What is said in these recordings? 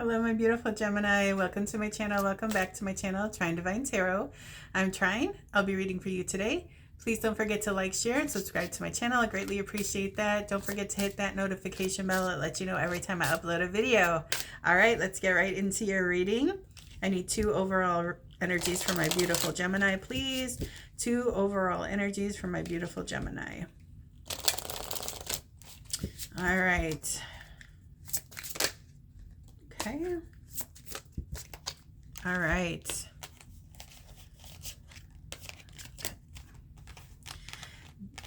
Hello, my beautiful Gemini. Welcome to my channel. Welcome back to my channel, Trying Divine Tarot. I'm Trying. I'll be reading for you today. Please don't forget to like, share, and subscribe to my channel. I greatly appreciate that. Don't forget to hit that notification bell. It lets you know every time I upload a video. All right, let's get right into your reading. I need 2 overall energies for my beautiful Gemini, please. 2 overall energies for my beautiful Gemini. All right. Okay. All right.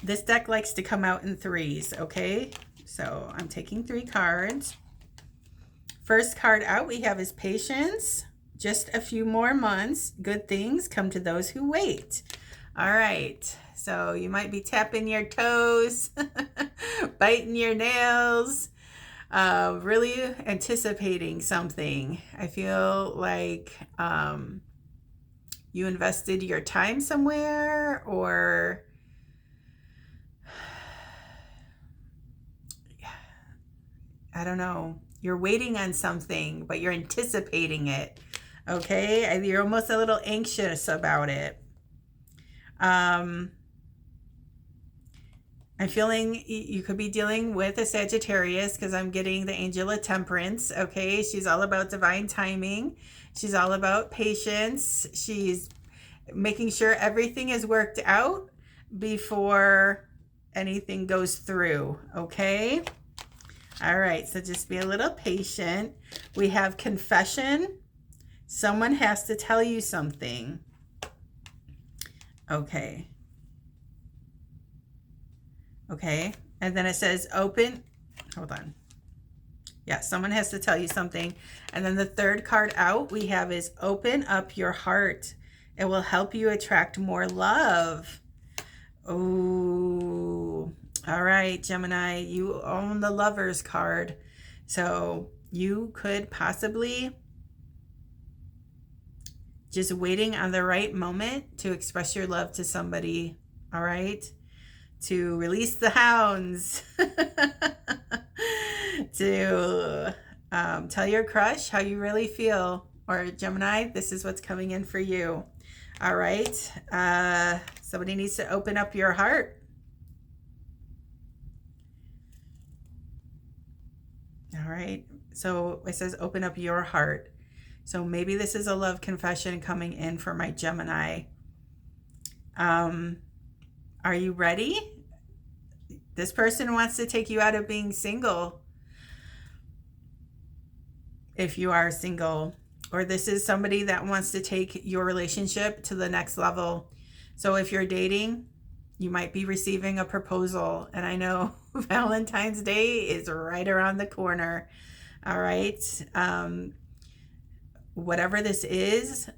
This deck likes to come out in 3s, okay? So I'm taking 3 cards. First card out we have is Patience. Just a few more months. Good things come to those who wait. All right. So you might be tapping your toes, biting your nails. Really anticipating something. I feel like you invested your time somewhere, or I don't know. You're waiting on something, but you're anticipating it. Okay? You're almost a little anxious about it. I'm feeling you could be dealing with a Sagittarius because I'm getting the Angel of Temperance, okay? She's all about divine timing. She's all about patience. She's making sure everything is worked out before anything goes through, okay? All right, so just be a little patient. We have Confession. Someone has to tell you something. Okay. Okay, and then it says open, hold on. Yeah, someone has to tell you something. And then the third card out we have is open up your heart. It will help you attract more love. Oh, all right, Gemini, you own the Lovers card. So you could possibly just waiting on the right moment to express your love to somebody, all right? To release the hounds, to tell your crush how you really feel, or Gemini, this is what's coming in for you. All right, somebody needs to open up your heart. All right, so it says open up your heart. So maybe this is a love confession coming in for my Gemini. Are you ready? This person wants to take you out of being single. If you are single, or this is somebody that wants to take your relationship to the next level. So if you're dating, you might be receiving a proposal. And I know Valentine's Day is right around the corner. All right. Whatever this is,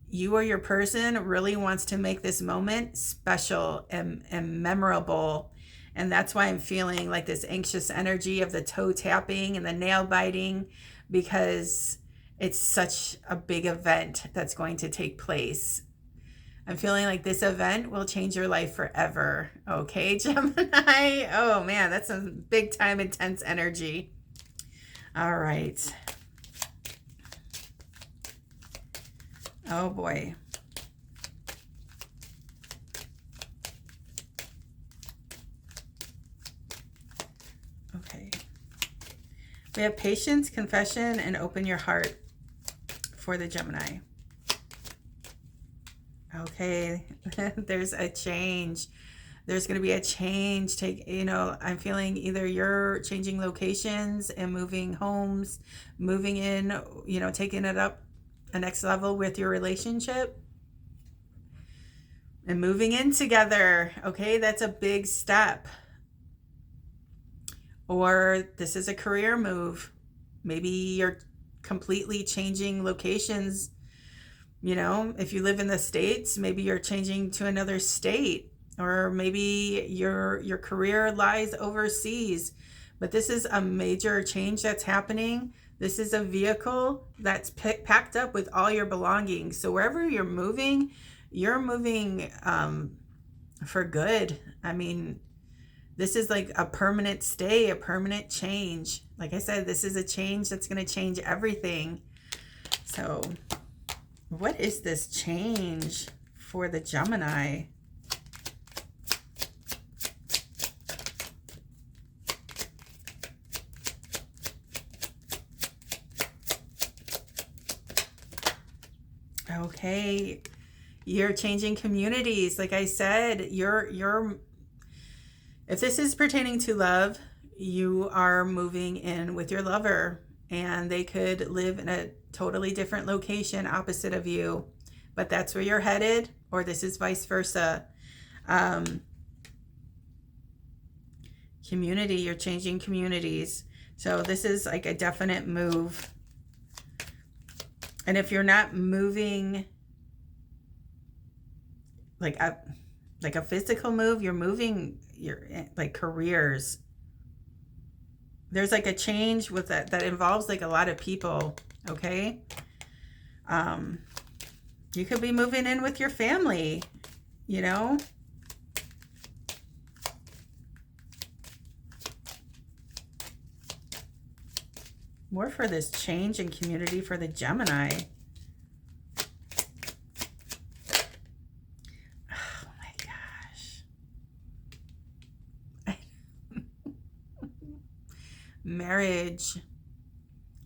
you or your person really wants to make this moment special and memorable. And that's why I'm feeling like this anxious energy of the toe tapping and the nail biting, because it's such a big event that's going to take place. I'm feeling like this event will change your life forever. Okay, Gemini? Oh man, that's some big time intense energy. All right. Oh boy. Okay. We have patience, confession, and open your heart for the Gemini. Okay. There's a change. There's going to be a change. I'm feeling either you're changing locations and moving homes, moving in, taking it up a next level with your relationship and moving in together. Okay, that's a big step. Or this is a career move. Maybe you're completely changing locations. If you live in the States, maybe you're changing to another state, or maybe your career lies overseas. But this is a major change that's happening. This is a vehicle that's packed up with all your belongings. So wherever you're moving for good. I mean, This is like a permanent stay, a permanent change. Like I said, this is a change that's going to change everything. So what is this change for the Gemini? Okay, you're changing communities. Like I said, if this is pertaining to love, you are moving in with your lover, and they could live in a totally different location opposite of you, but that's where you're headed, or this is vice versa. Community, you're changing communities. So this is like a definite move. And if you're not moving like a physical move, you're moving your like careers. There's like a change with that involves like a lot of people. Okay. You could be moving in with your family, you know. More for this change in community for the Gemini. Oh my gosh. Marriage.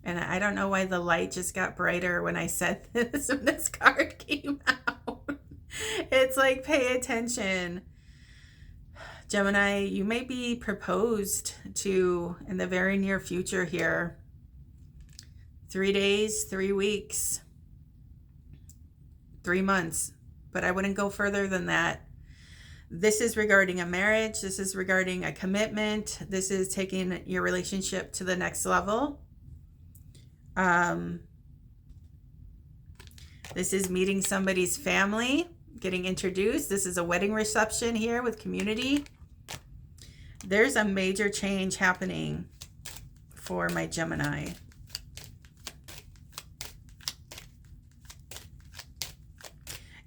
And I don't know why the light just got brighter when I said this when this card came out. It's like, pay attention. Gemini, you may be proposed to in the very near future here. 3 days, 3 weeks, 3 months, but I wouldn't go further than that. This is regarding a marriage. This is regarding a commitment. This is taking your relationship to the next level. This is meeting somebody's family, getting introduced. This is a wedding reception here with community. There's a major change happening for my Gemini.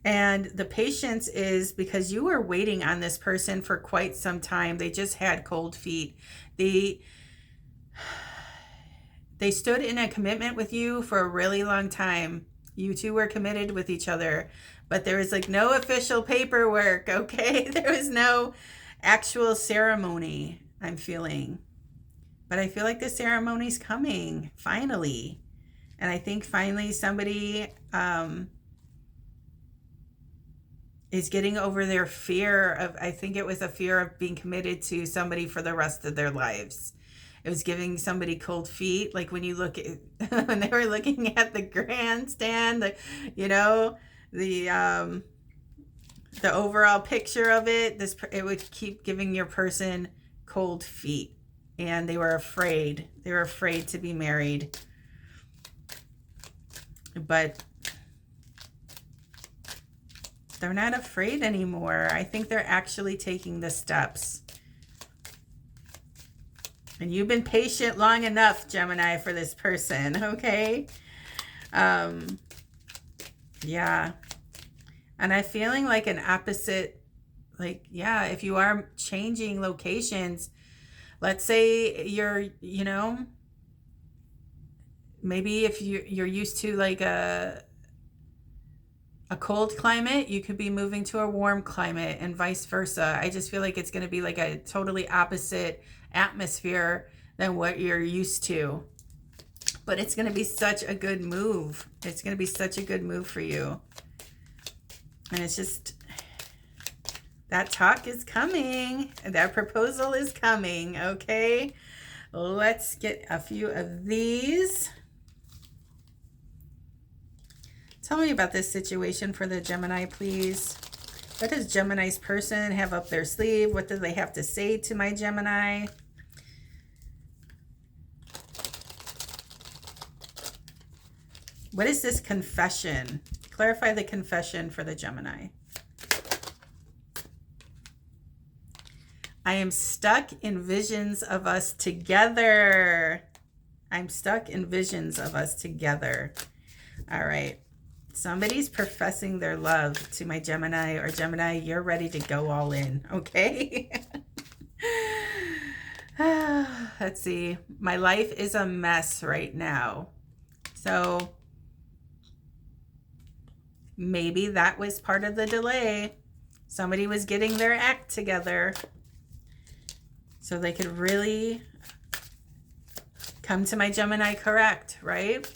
And the patience is because you were waiting on this person for quite some time. They just had cold feet. They stood in a commitment with you for a really long time. You two were committed with each other, but there was like no official paperwork, okay? There was no actual ceremony, I'm feeling. But I feel like the ceremony's coming, finally. And I think finally somebody is getting over their fear of, I think it was a fear of being committed to somebody for the rest of their lives. It was giving somebody cold feet. Like when you look at, when they were looking at the grandstand, the overall picture of it, it would keep giving your person cold feet. And they were afraid. They were afraid to be married. But they're not afraid anymore. I think they're actually taking the steps. And you've been patient long enough, Gemini, for this person, okay? Yeah. And I'm feeling like an opposite, like, yeah, if you are changing locations, let's say you're, maybe if you're used to like a cold climate, you could be moving to a warm climate and vice versa. I just feel like it's going to be like a totally opposite atmosphere than what you're used to. But it's going to be such a good move. It's going to be such a good move for you. And it's just, that talk is coming. That proposal is coming, okay? Let's get a few of these. Tell me about this situation for the Gemini, please. What does Gemini's person have up their sleeve? What do they have to say to my Gemini? What is this confession? Clarify the confession for the Gemini. I am stuck in visions of us together. I'm stuck in visions of us together. All right. Somebody's professing their love to my Gemini, or Gemini, you're ready to go all in, okay? Let's see. My life is a mess right now. So maybe that was part of the delay. Somebody was getting their act together so they could really come to my Gemini correct, right?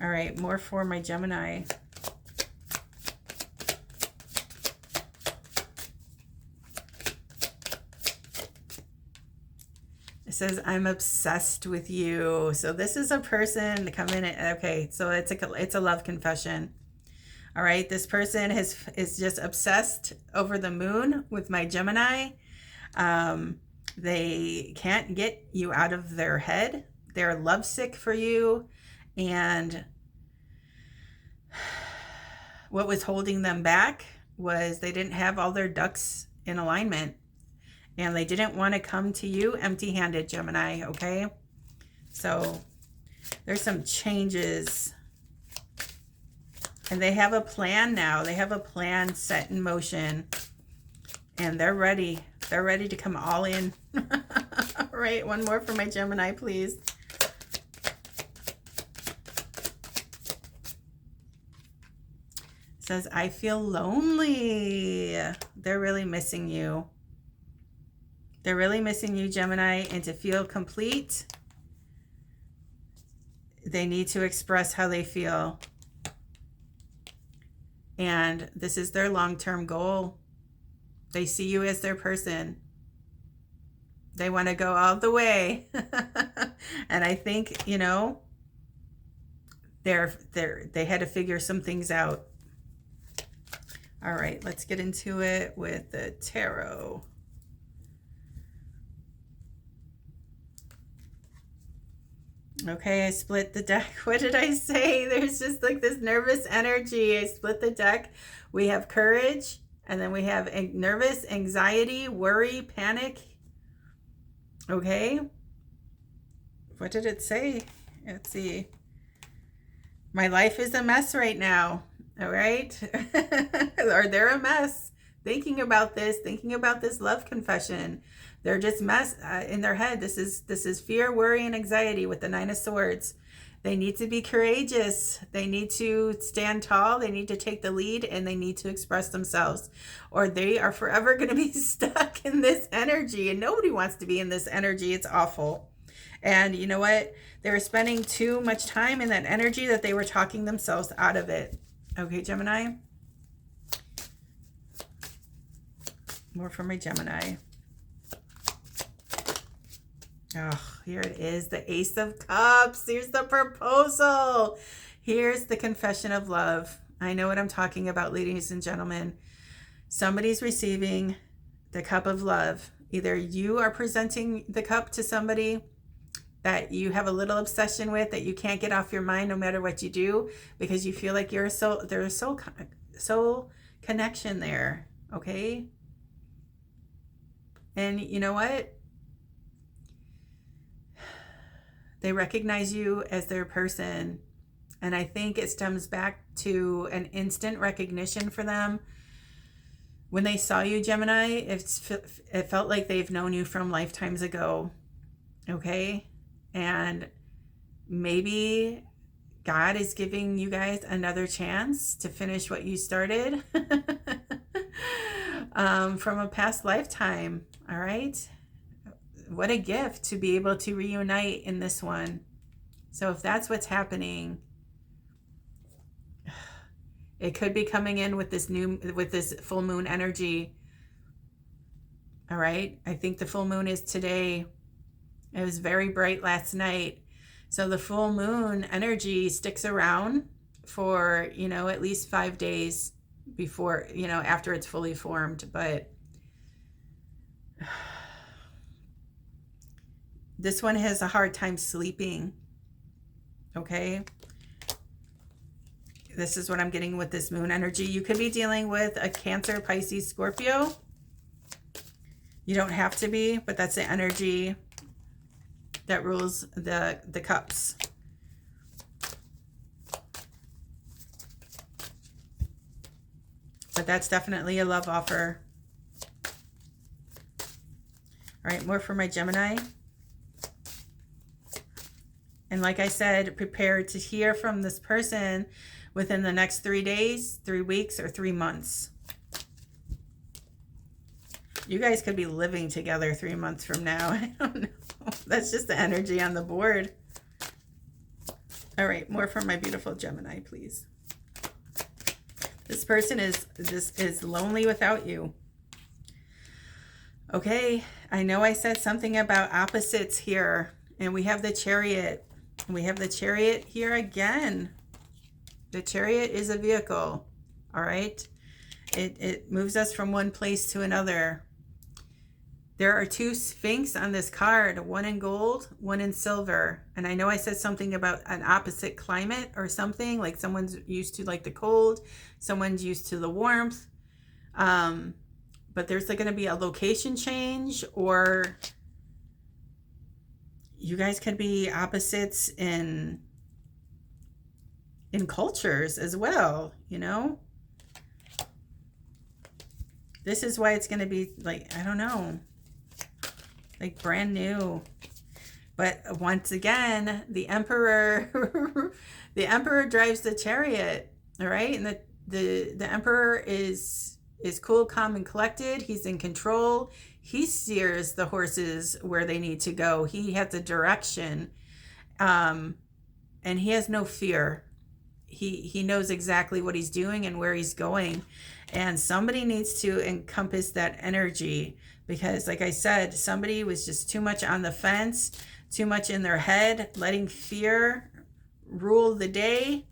All right, more for my Gemini. It says, I'm obsessed with you. So this is a person coming in. Okay, so it's a love confession. All right, this person is just obsessed over the moon with my Gemini. They can't get you out of their head. They're lovesick for you. And what was holding them back was they didn't have all their ducks in alignment. And they didn't want to come to you empty-handed, Gemini, okay? So there's some changes. And they have a plan now. They have a plan set in motion. And they're ready. They're ready to come all in. All right, one more for my Gemini, please. It says, I feel lonely. They're really missing you. They're really missing you, Gemini, and to feel complete, they need to express how they feel. And this is their long-term goal. They see you as their person. They want to go all the way. And I think, you know, they had to figure some things out. All right, let's get into it with the tarot. Okay, I split the deck. What did I say? There's just like this nervous energy. I split the deck. We have courage, and then we have nervous, anxiety, worry, panic. Okay. What did it say? Let's see. My life is a mess right now. All right. Or they're a mess. Thinking about this love confession. They're just mess in their head. This is fear, worry, and anxiety with the Nine of Swords. They need to be courageous. They need to stand tall. They need to take the lead, and they need to express themselves, or they are forever going to be stuck in this energy. And nobody wants to be in this energy. It's awful. And you know what? They were spending too much time in that energy that they were talking themselves out of it. Okay, Gemini. More for my Gemini. Oh, here it is, the Ace of Cups. Here's the proposal. Here's the confession of love. I know what I'm talking about, ladies and gentlemen. Somebody's receiving the cup of love. Either you are presenting the cup to somebody that you have a little obsession with, that you can't get off your mind no matter what you there's a soul connection there, okay? And you know what? They recognize you as their person. And I think it stems back to an instant recognition for them. When they saw you, Gemini, it felt like they've known you from lifetimes ago. Okay? And maybe God is giving you guys another chance to finish what you started from a past lifetime. All right? What a gift to be able to reunite in this one. So if that's what's happening, it could be coming in with this full moon energy. All right. I think the full moon is today. It was very bright last night. So the full moon energy sticks around for, at least 5 days before, after it's fully formed. But this one has a hard time sleeping. Okay. This is what I'm getting with this moon energy. You could be dealing with a Cancer, Pisces, Scorpio. You don't have to be, but that's the energy that rules the cups. But that's definitely a love offer. All right, more for my Gemini. And like I said, prepare to hear from this person within the next 3 days, 3 weeks, or 3 months. You guys could be living together 3 months from now. I don't know. That's just the energy on the board. All right, more from my beautiful Gemini, please. This person is lonely without you. Okay, I know I said something about opposites here, and we have the Chariot. We have the Chariot here again. The Chariot is a vehicle, all right? It moves us from one place to another. There are 2 Sphinx on this card, one in gold, one in silver. And I know I said something about an opposite climate or something, like someone's used to like the cold, someone's used to the warmth. But there's going to be a location change, or you guys could be opposites in cultures as well, you know? This is why it's going to be like, I don't know, like brand new. But once again, the Emperor, the Emperor drives the Chariot, all right? And the Emperor is cool, calm, and collected. He's in control. He steers the horses where they need to go. He has a direction, and he has no fear. He knows exactly what he's doing and where he's going. And somebody needs to encompass that energy, because like I said, somebody was just too much on the fence, too much in their head, letting fear rule the day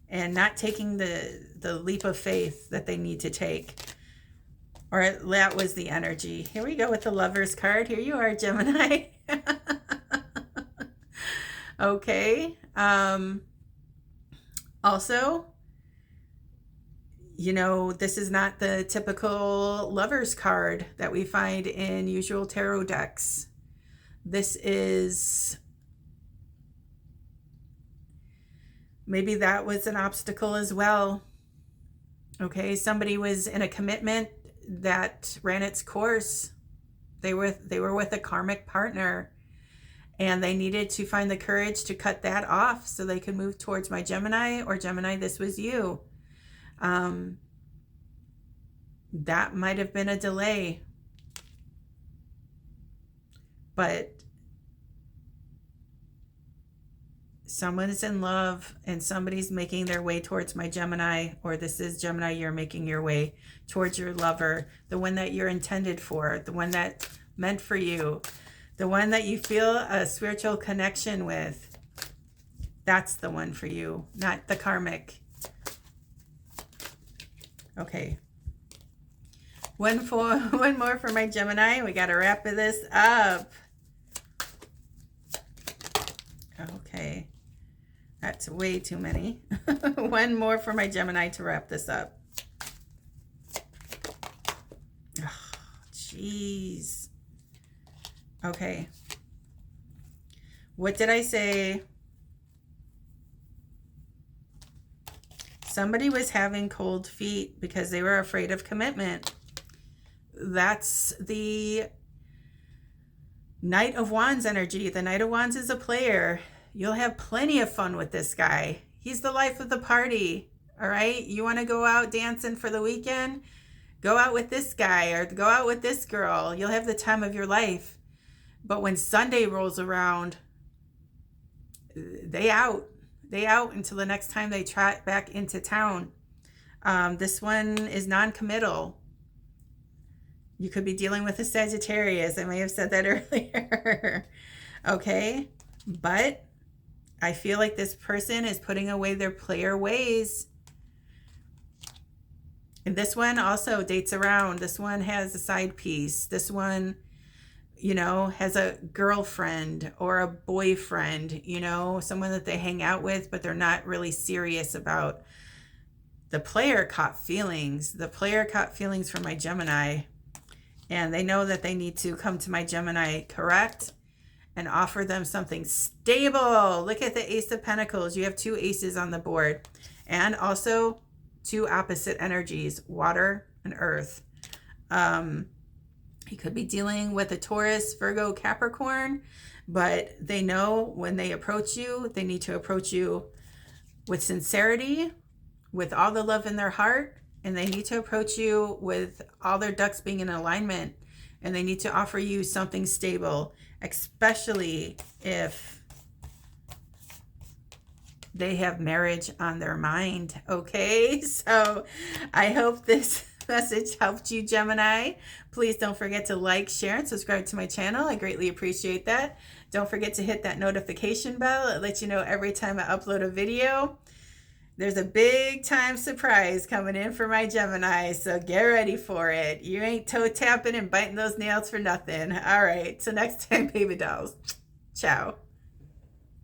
and not taking the leap of faith that they need to take. Or that was the energy. Here we go with the Lovers card. Here you are, Gemini. Okay. Also, you know, this is not the typical Lovers card that we find in usual tarot decks. This is, maybe that was an obstacle as well. Okay, somebody was in a commitment that ran its course. They were with a karmic partner, and they needed to find the courage to cut that off so they could move towards my Gemini, or Gemini, this was you. That might have been a delay, but someone is in love and somebody's making their way towards my Gemini, or this is Gemini, you're making your way towards your lover, the one that you're intended for, the one that's meant for you, the one that you feel a spiritual connection with. That's the one for you, not the karmic. Okay. One more for my Gemini. We got to wrap this up. Okay. That's way too many. One more for my Gemini to wrap this up. Oh, jeez. Okay. What did I say? Somebody was having cold feet because they were afraid of commitment. That's the Knight of Wands energy. The Knight of Wands is a player. You'll have plenty of fun with this guy. He's the life of the party. All right. You want to go out dancing for the weekend? Go out with this guy or go out with this girl. You'll have the time of your life. But when Sunday rolls around, they out until the next time they trot back into town. This one is non-committal. You could be dealing with a Sagittarius. I may have said that earlier. Okay. But I feel like this person is putting away their player ways. And this one also dates around. This one has a side piece. This one, you know, has a girlfriend or a boyfriend, you know, someone that they hang out with, but they're not really serious about. The player caught feelings. The player caught feelings for my Gemini. And they know that they need to come to my Gemini, correct? And offer them something stable. Look at the Ace of Pentacles. You have 2 aces on the board. And also 2 opposite energies, water and earth. You could be dealing with a Taurus, Virgo, Capricorn, but they know when they approach you, they need to approach you with sincerity, with all the love in their heart, and they need to approach you with all their ducks being in alignment, and they need to offer you something stable, especially if they have marriage on their mind. Okay, so I hope this message helped you, Gemini. Please don't forget to like, share, and subscribe to my channel. I greatly appreciate that. Don't forget to hit that notification bell. It lets you know every time I upload a video. There's a big time surprise coming in for my Gemini, so get ready for it. You ain't toe tapping and biting those nails for nothing. All right, so next time, baby dolls. Ciao.